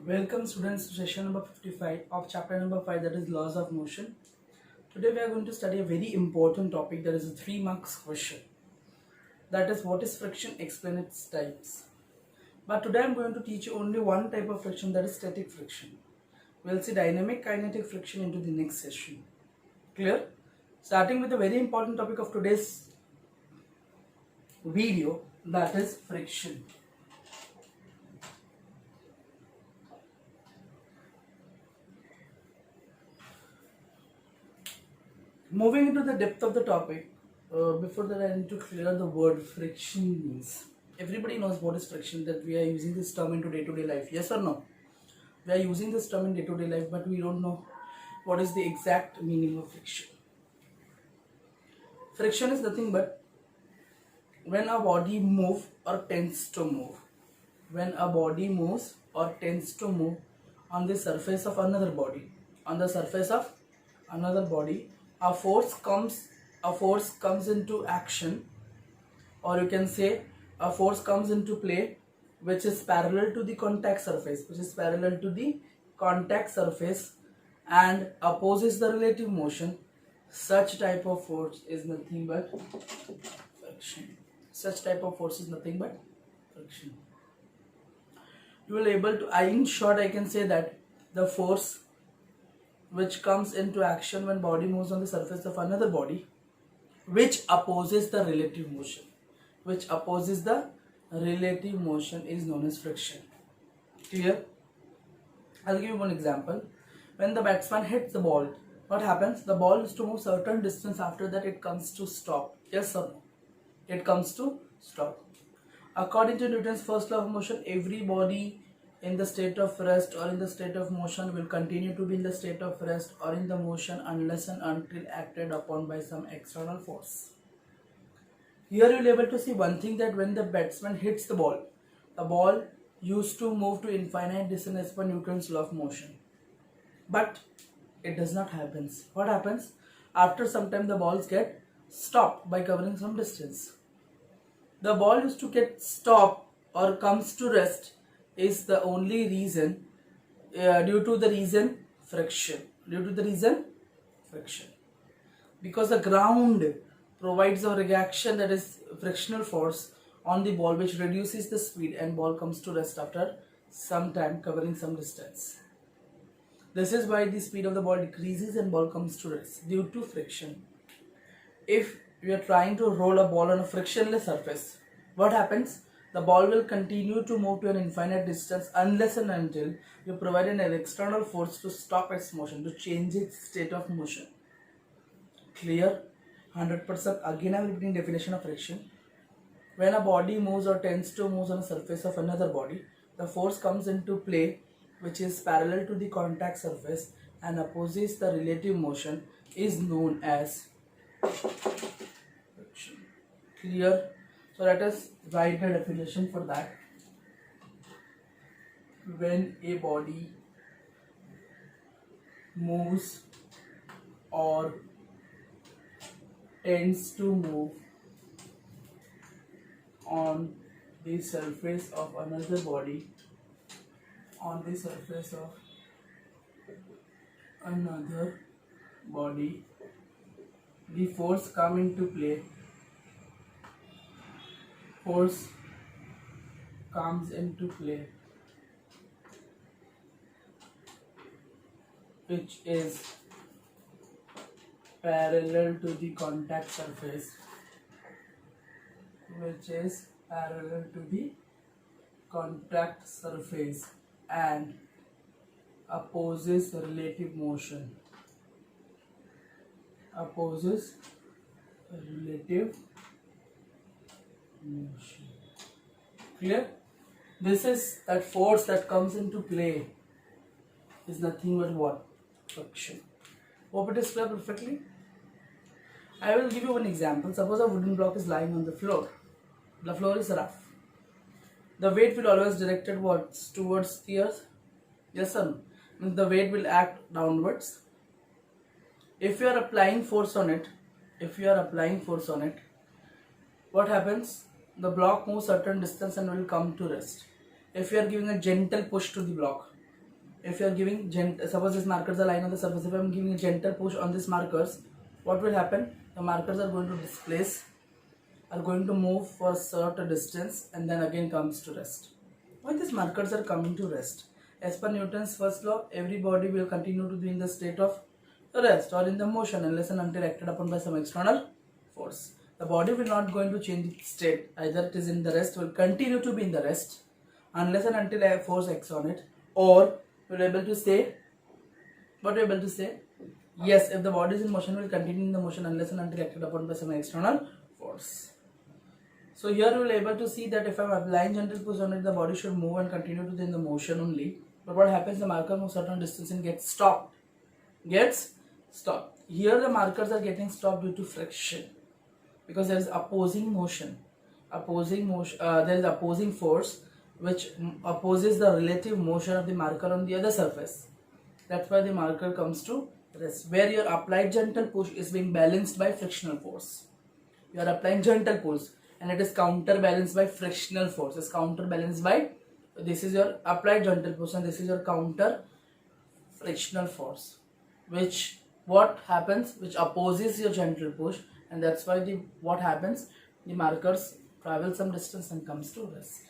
Welcome students to session number 55 of chapter number 5, that is laws of motion. Today we are going to study a very important topic, that is a 3 marks question. That is, what is friction, explain its types. But today I am going to teach you only one type of friction, that is static friction. We will see dynamic kinetic friction into the next session. Clear? Starting with the very important topic of today's video, that is friction. Moving into the depth of the topic, before that I need to clear the word friction means. Everybody knows what is friction, that we are using this term into day-to-day life. Yes or no? We are using this term in day-to-day life, but we don't know what is the exact meaning of friction. Friction is nothing but when a body moves or tends to move. When a body moves or tends to move on the surface of another body. On the surface of another body, a force comes into action, or you can say a force comes into play which is parallel to the contact surface, and opposes the relative motion. Such type of force is nothing but friction. You will able to, in short I can say that the force which comes into action when body moves on the surface of another body, which opposes the relative motion is known as friction. Clear? I'll give you one example. When the batsman hits the ball, what happens? The ball is to move certain distance, after that it comes to stop. Yes or no? It comes to stop. According to Newton's first law of motion, every body in the state of rest or in the state of motion will continue to be in the state of rest or in the motion unless and until acted upon by some external force. Here you will be able to see one thing, that when the batsman hits the ball used to move to infinite distance as per Newton's law of motion. But it does not happen. What happens? After some time the balls get stopped by covering some distance. The ball used to get stopped or comes to rest is the only reason, due to the reason friction. Because the ground provides a reaction, that is frictional force on the ball, which reduces the speed and ball comes to rest after some time covering some distance. This is why the speed of the ball decreases and ball comes to rest due to friction. If you are trying to roll a ball on a frictionless surface, what happens? The ball will continue to move to an infinite distance unless and until you provide an external force to stop its motion, to change its state of motion. Clear? 100%. Again I am repeating definition of friction. When a body moves or tends to move on the surface of another body, the force comes into play which is parallel to the contact surface and opposes the relative motion is known as friction. Clear? So let us write the definition for that. When a body moves or tends to move on the surface of another body, the force comes into play which is parallel to the contact surface and opposes relative motion. Clear? This is that force that comes into play is nothing but what? Friction. Hope it is clear perfectly. I will give you one example. Suppose a wooden block is lying on the floor. The floor is rough. The weight will always directed towards the earth. Yes or no? The weight will act downwards. If you are applying force on it, what happens? The block moves certain distance and will come to rest. If you are giving a gentle push to the block, if you are giving suppose these markers are lying on the surface, if I am giving a gentle push on these markers, what will happen? The markers are going to displace, are going to move for a certain distance and then again comes to rest. When these markers are coming to rest, as per Newton's first law, every body will continue to be in the state of rest or in the motion unless and until acted upon by some external force. The body will not going to change its state, either it is in the rest, will continue to be in the rest unless and until a force acts on it, or we are able to say, what we are able to say, yes, if the body is in motion, will continue in the motion unless and until acted upon by some external force. So here we will able to see that if I am applying gentle push on it, the body should move and continue to be in the motion only. But what happens, the marker moves certain distance and gets stopped. Here the markers are getting stopped due to friction, because there is opposing motion. There is opposing force which opposes the relative motion of the marker on the other surface. That's why the marker comes to rest, where your applied gentle push is being balanced by frictional force. You are applying gentle push and it is counterbalanced by frictional force. It's counterbalanced by, this is your applied gentle push and this is your counter frictional force, which what happens, which opposes your gentle push, and that's why what happens, the markers travel some distance and comes to rest.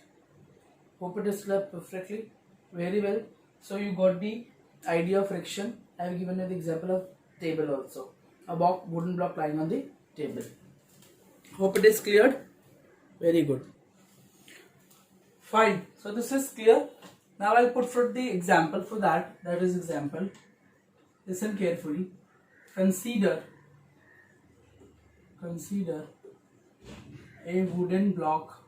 Hope it is clear perfectly, very well. So you got the idea of friction. I have given you the example of table also, a wooden block lying on the table. Hope it is cleared. Very good. Fine. So this is clear. Now I'll put forth the example for that. That is example. Listen carefully. Consider a wooden block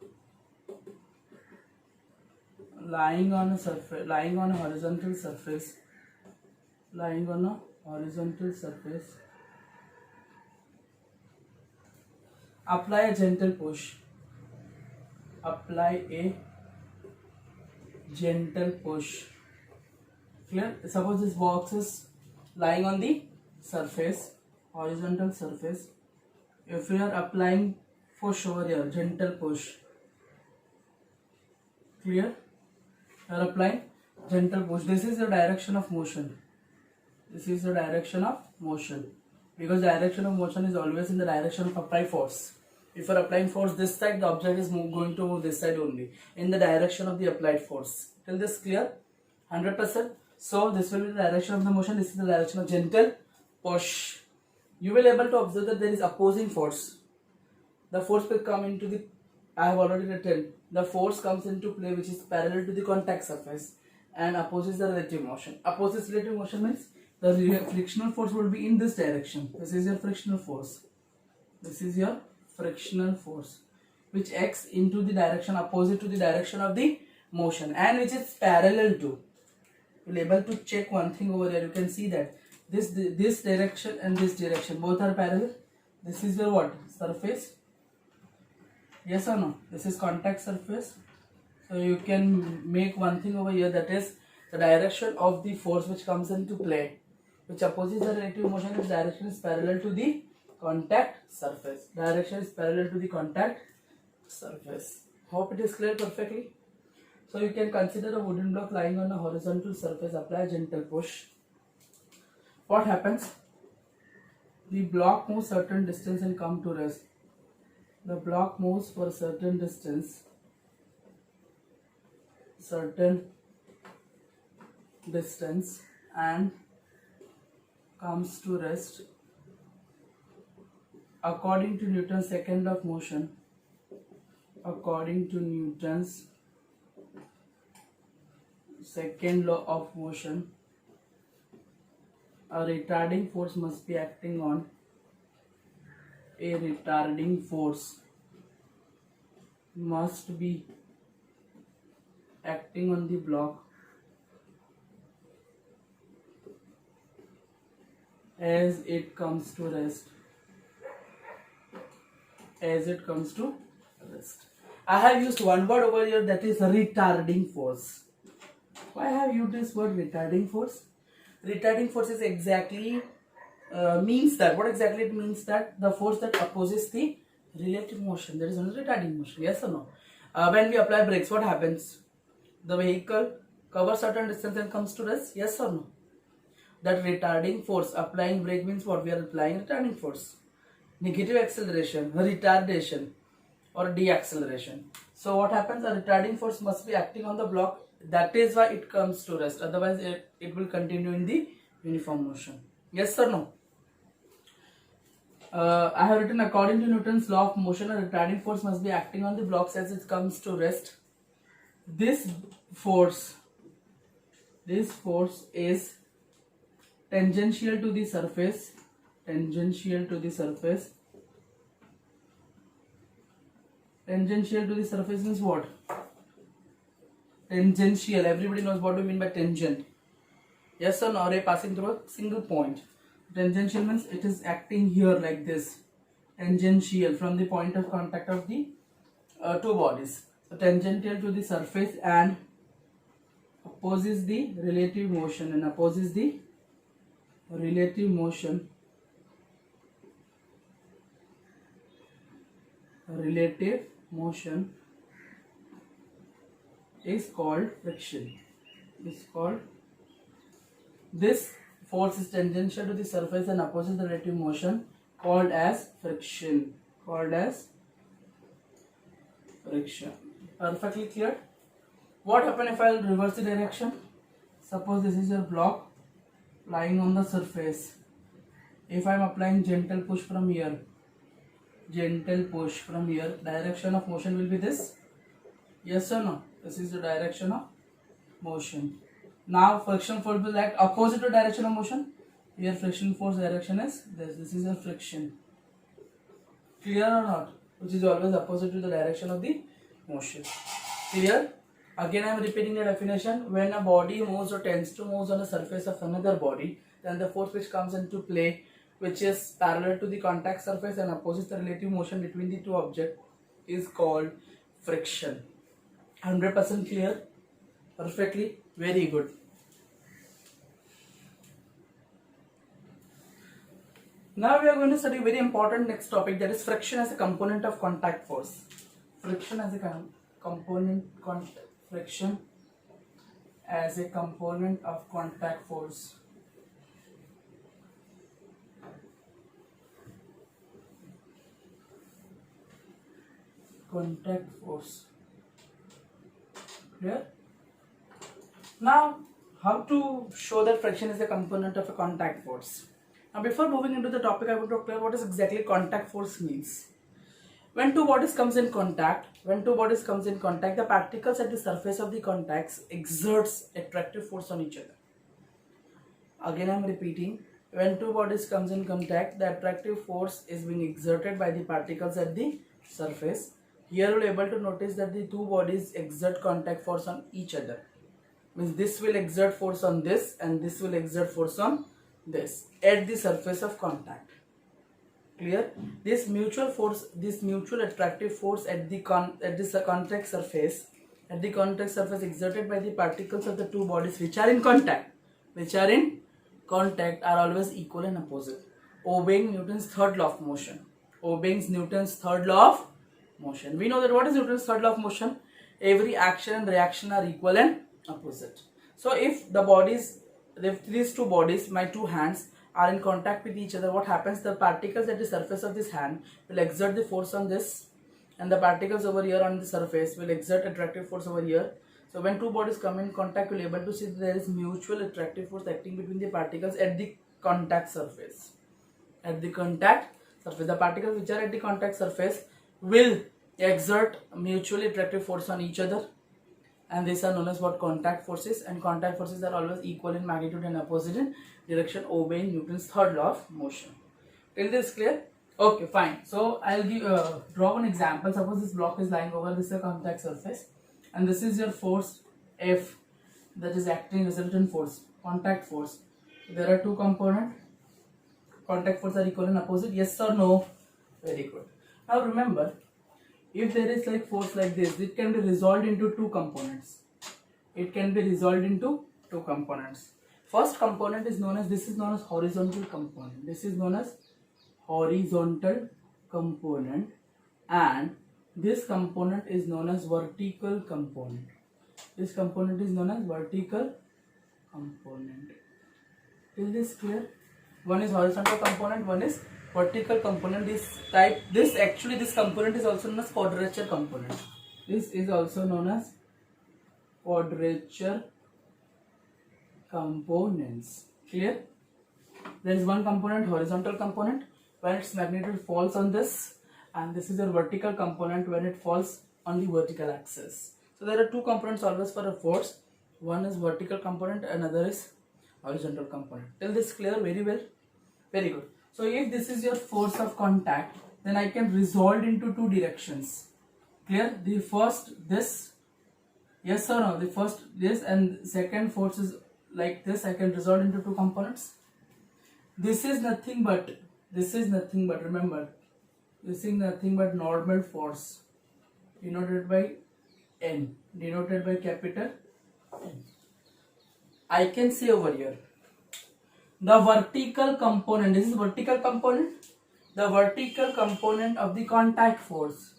lying on a horizontal surface. Apply a gentle push. Clear? Suppose this box is lying on the surface, horizontal surface. If we are applying push over here, gentle push. Clear? You are applying gentle push. This is the direction of motion. Because direction of motion is always in the direction of applied force. If you are applying force this side, the object is going to move this side only, in the direction of the applied force. Till this clear? 100%. So this will be the direction of the motion. This is the direction of gentle push. You will able to observe that there is opposing force. The force will come into the, I have already written, the force comes into play which is parallel to the contact surface and opposes the relative motion. Opposes relative motion means the frictional force will be in this direction. This is your frictional force. Which acts into the direction opposite to the direction of the motion and which is parallel to. You will able to check one thing over here. You can see that this direction and this direction both are parallel. This is your what? Surface. Yes or no? This is contact surface. So you can make one thing over here, that is the direction of the force which comes into play, which opposes the relative motion. Its direction is parallel to the contact surface. Hope it is clear perfectly. So you can consider a wooden block lying on a horizontal surface. Apply gentle push. What happens? The block moves certain distance and come to rest. The block moves for a certain distance and comes to rest. According to Newton's second law of motion, a retarding force must be acting on the block as it comes to rest. I have used one word over here, that is retarding force. Why have I used this word retarding force? Retarding force is exactly means that, what exactly it means, that the force that opposes the relative motion, that is only retarding motion. Yes or no? When we apply brakes, what happens? The vehicle cover certain distance and comes to rest? Yes or no? That retarding force, applying brake means what? We are applying retarding force. Negative acceleration, retardation or deacceleration. So what happens? A retarding force must be acting on the block. That is why it comes to rest. Otherwise it will continue in the uniform motion. Yes or no? I have written, according to Newton's law of motion, a retarding force must be acting on the blocks as it comes to rest. This force is tangential to the surface. Tangential to the surface means what? Tangential. Everybody knows what we mean by tangent. Yes or no? Ray passing through a single point. Tangential means it is acting here like this. Tangential, from the point of contact of the two bodies. So tangential to the surface and opposes the relative motion, relative motion is called friction. This force is tangential to the surface and opposes the relative motion, called as friction. Perfectly clear? What happens if I will reverse the direction? Suppose this is your block lying on the surface. If I am applying gentle push from here, direction of motion will be this. Yes or no? This is the direction of motion. Now friction force will act opposite to direction of motion. Here friction force direction is this. This is your friction. Clear or not? Which is always opposite to the direction of the motion. Clear? Again I am repeating the definition. When a body moves or tends to move on the surface of another body, then the force which comes into play, which is parallel to the contact surface and opposes the relative motion between the two objects, is called friction. 100% clear? Perfectly? Very good. Now we are going to study very important next topic, that is friction as a component of contact force. Friction as a component of contact force. Clear? Now, how to show that friction is a component of a contact force? Now, before moving into the topic, I want to clear what is exactly contact force means. When two bodies comes in contact, the particles at the surface of the contacts exerts attractive force on each other. Again, I am repeating. When two bodies comes in contact, the attractive force is being exerted by the particles at the surface. Here you will be able to notice that the two bodies exert contact force on each other. Means this will exert force on this and this will exert force on this at the surface of contact. Clear? This mutual attractive force at the contact surface exerted by the particles of the two bodies which are in contact are always equal and opposite, obeying Newton's third law of motion. We know that what is Newton's third law of motion? Every action and reaction are equal and opposite. So if these two bodies, my two hands, are in contact with each other, what happens? The particles at the surface of this hand will exert the force on this, and the particles over here on the surface will exert attractive force over here. So when two bodies come in contact, you will be able to see that there is mutual attractive force acting between the particles at the contact surface. The particles which are at the contact surface will exert mutually attractive force on each other, and these are known as what? Contact forces. And contact forces are always equal in magnitude and opposite in direction, obeying Newton's third law of motion. Till this clear? Okay, fine. So I'll draw one example. Suppose this block is lying over this contact surface, and this is your force F, that is acting resultant force, contact force. There are two components. Contact force are equal and opposite. Yes or no? Very good. Now remember, if there is like force like this, it can be resolved into two components. First component is known as horizontal component. And this component is known as vertical component. This component is known as vertical component. Is this clear? One is horizontal component, one is vertical component. This component is also known as quadrature component. This is also known as quadrature components. Clear? There is one component, horizontal component, when its magnitude falls on this, and this is a vertical component when it falls on the vertical axis. So there are two components always for a force. One is vertical component, another is horizontal component. Till this clear? Very well. Very good. So if this is your force of contact, then I can resolve into two directions. Clear? The first this, yes or no? The first this, and second force is like this. I can resolve into two components. This is nothing but remember, this is nothing but normal force denoted by N, denoted by capital N. I can say over here the vertical component, this is vertical component, the vertical component of the contact force,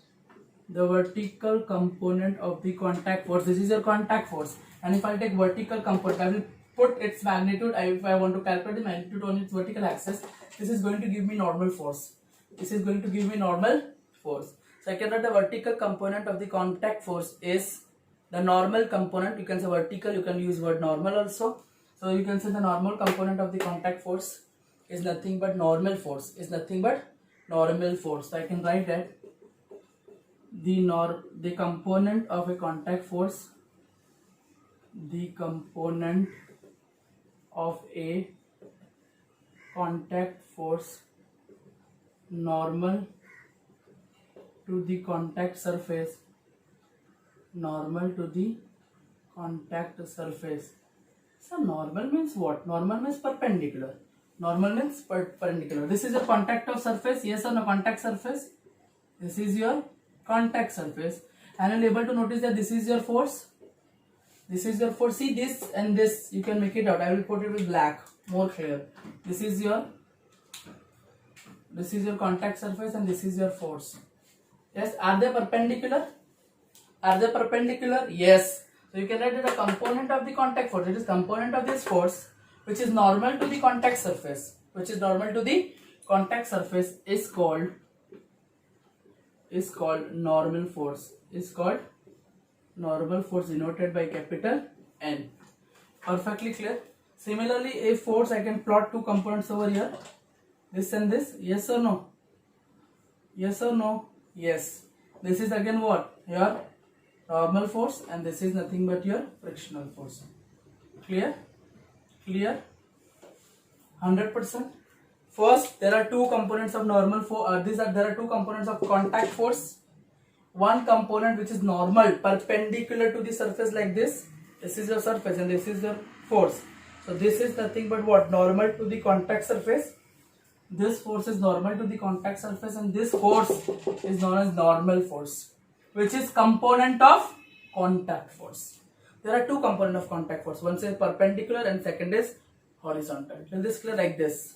the vertical component of the contact force, this is your contact force, and if I take vertical component, I will put its magnitude. If I want to calculate the magnitude on its vertical axis, this is going to give me normal force. This is going to give me normal force. So I can write the vertical component of the contact force is the normal component. You can say vertical, you can use word normal also. So you can say the normal component of the contact force is nothing but normal force, is nothing but normal force. So I can write that the component of a contact force, the component of a contact force normal to the contact surface, normal to the contact surface. So normal means what? Normal means perpendicular. Normal means perpendicular. This is your contact of surface, yes or no? Contact surface. This is your contact surface, and you're able to notice that this is your force. This is your force. See this and this, you can make it out. I will put it with black, more clear. This is your contact surface, and this is your force. Yes, are they perpendicular? Are they perpendicular? Yes. So you can write that a component of the contact force, it is component of this force which is normal to the contact surface, which is normal to the contact surface is called normal force. Is called normal force denoted by capital N. Perfectly clear. Similarly, a force, I can plot two components over here, this and this. Yes or no? Yes or no? Yes. This is again what? Your normal force, and this is nothing but your frictional force. Clear? Clear? 100%. First, there are two components of normal force. There are two components of contact force. One component which is normal, perpendicular to the surface like this. This is your surface and this is your force. So this is nothing but what? Normal to the contact surface. This force is normal to the contact surface, and this force is known as normal force, which is component of contact force. There are two components of contact force. One is perpendicular and second is horizontal. Till this clear? Like this.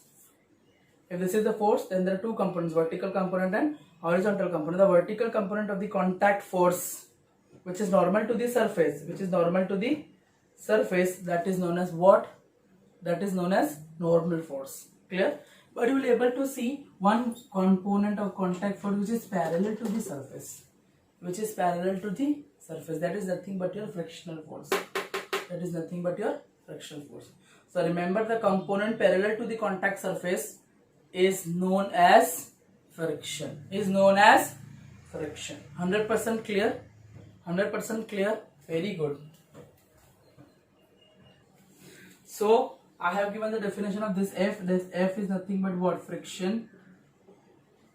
If this is the force, then there are two components, vertical component and horizontal component. The vertical component of the contact force, which is normal to the surface, that is known as what? That is known as normal force. Clear? But you will be able to see one component of contact force which is parallel to the surface. That is nothing but your frictional force. So remember, the component parallel to the contact surface is known as friction. 100% clear? 100% clear? Very good. So I have given the definition of this F. This F is nothing but what? Friction.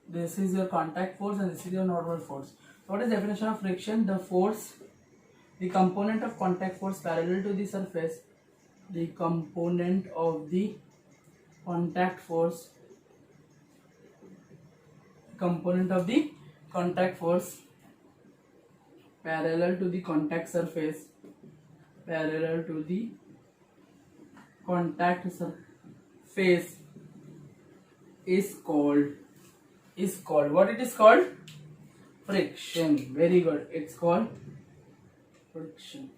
This is your contact force and this is your normal force. So what is the definition of friction? The force, the component of contact force parallel to the surface, the component of the contact force, parallel to the contact surface, is called what? It is called friction. Very good. It's called friction.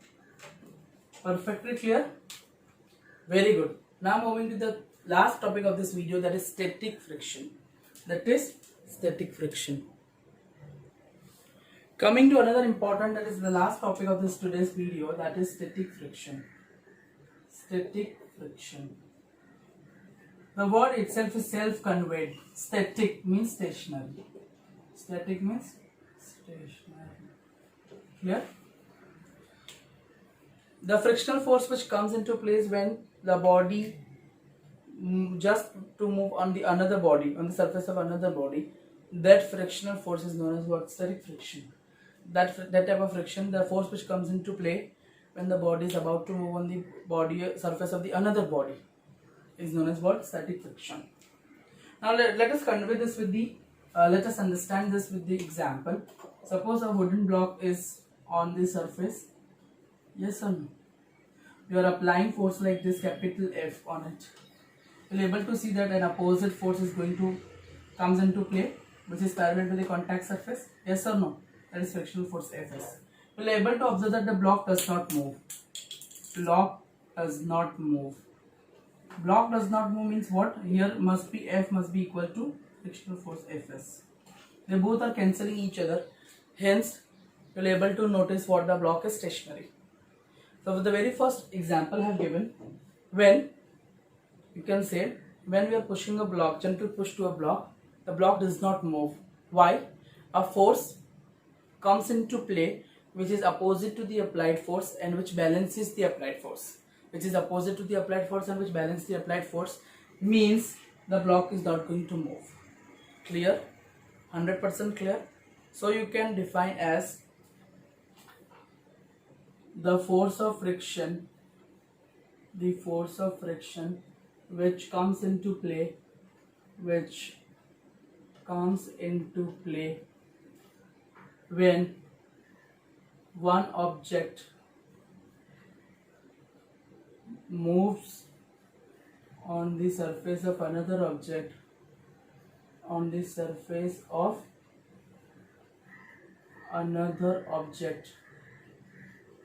Perfectly clear? Very good. Now moving to the last topic of this video, that is static friction. That is static friction. Coming to another important, that is the last topic of this today's video, that is static friction. Static friction. The word itself is self-conveyed. Static means stationary. Static means stationary. Clear? The frictional force which comes into place when the body just to move on the another body, on the surface of another body, that frictional force is known as what? Static friction. That type of friction, the force which comes into play when the body is about to move on the body surface of the another body, is known as what? Static friction. Now let us convey this with the let us understand this with the example. Suppose a wooden block is on the surface. Yes or no? You are applying force like this, capital F, on it. You are able to see that an opposite force is going to comes into play, which is parallel to the contact surface. Yes or no? That is frictional force Fs. You are able to observe that the block does not move. Block does not move. Block does not move means what? Here must be F must be equal to frictional force Fs. They both are cancelling each other. Hence, you are able to notice what the block is stationary. So, the very first example I have given, when you can say when we are pushing a block, gentle push to a block, the block does not move. Why? A force comes into play which is opposite to the applied force and which balances the applied force. Which is opposite to the applied force and which balances the applied force means the block is not going to move. Clear? 100% clear? So you can define as the force of friction which comes into play when one object moves on the surface of another object,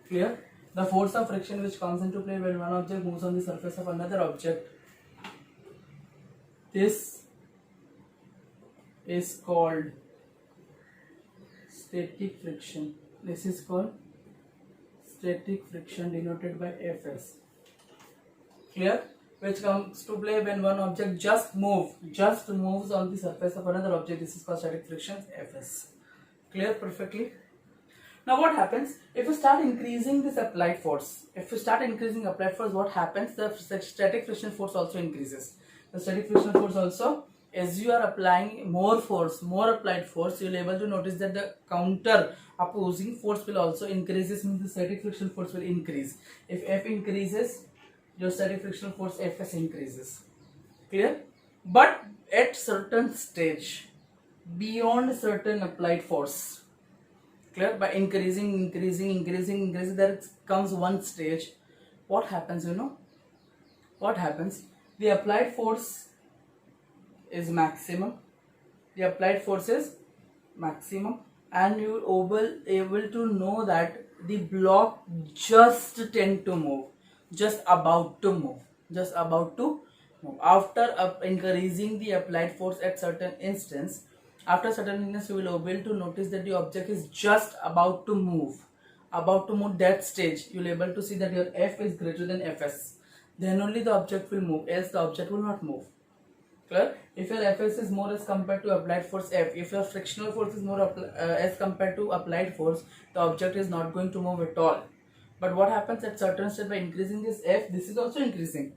Clear? The force of friction which comes into play when one object moves on the surface of another object, this is called static friction. This is called static friction, denoted by Fs. Clear? Which comes to play when one object just moves on the surface of another object. This is called static friction, Fs. Clear? Perfectly. Now what happens if you start increasing this applied force? If you start increasing applied force, what happens? The static friction force also increases. The static friction force also, as you are applying more force, more applied force, you will able to notice that the counter opposing force will also increases, means the static friction force will increase. If F increases, your static friction force Fs increases. Clear? But at certain stage, beyond certain applied force, clear, by increasing, there comes one stage. What happens, you know? What happens? The applied force is maximum. And you will able to know that the block just tend to move, just about to move. After increasing the applied force at certain instance, you will be able to notice that the object is just about to move. That stage, you will be able to see that your F is greater than Fs. Then only the object will move, else the object will not move. Clear? If your Fs is more as compared to applied force F, if your frictional force is more as compared to applied force, the object is not going to move at all. But what happens at certain stage, by increasing this F, this is also increasing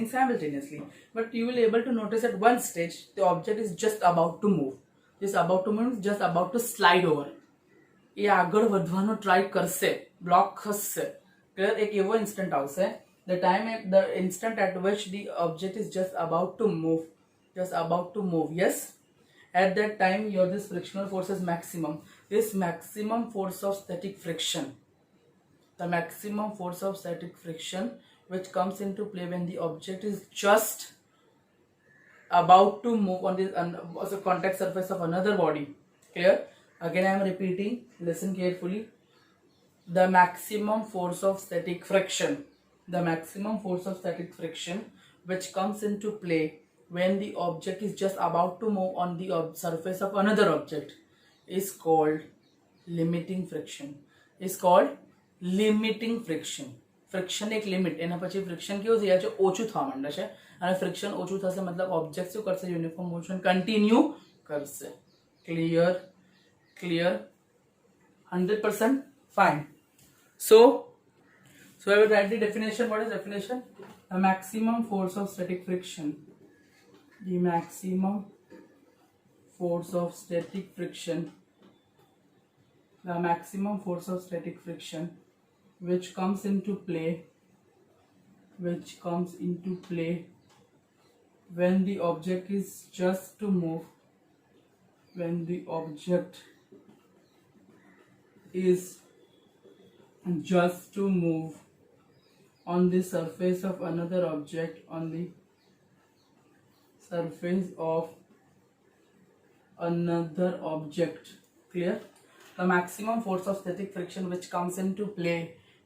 simultaneously. But you will be able to notice at one stage the object is just about to move. Just about to slide over. ये आगळ વધવાનો try કરશે, block ખસશે. Clear? એક એવો instant આવશે, the instant at which the object is just about to move. Yes, at that time this frictional force is maximum. This maximum force of static friction, which comes into play when the object is just about to move on the contact surface of another body. Clear? Again I am repeating, listen carefully. the maximum force of static friction, the maximum force of static friction which comes into play when the object is just about to move on the surface of another object is called limiting friction. Is called limiting friction. Friction એક limit, એના પછી friction કેવું થઈ જાય છે, ઓછું થવા માંડે છે, અને ફ્રિક્શન ઓછું થશે મતલબ ઓબ્જેક્ટ શું કરશે, યુનિફોર્મ મોશન કન્ટિન્યુ કરશે. Clear? Clear? 100% fine. So I will write the definition. What is definition? The maximum force of static friction. The maximum force of static friction. The maximum force of static friction which comes into play when the object is just to move, when the object is just to move on the surface of another object, on the surface of another object. Clear? The maximum force of static friction which comes into play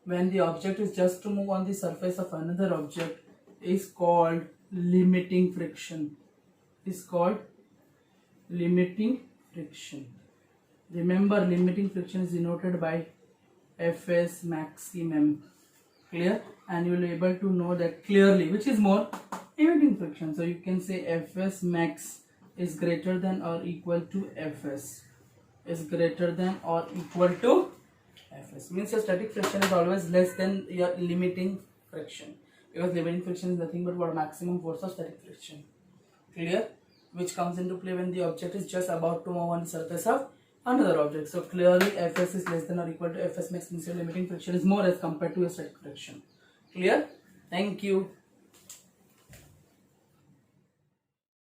when the object is just to move on the surface of another object is called limiting friction. Is called limiting friction. Remember, limiting friction is denoted by Fs maximum. Clear? And you will be able to know that clearly which is more, limiting friction. So you can say Fs max is greater than or equal to Fs, is greater than or equal to Fs. Means your static friction is always less than your limiting friction, because limiting friction is nothing but what, maximum force of static friction. Clear? Which comes into play when the object is just about to move on the surface of another object. So clearly Fs is less than or equal to Fs max, means your limiting friction is more as compared to your static friction. Clear? Thank you.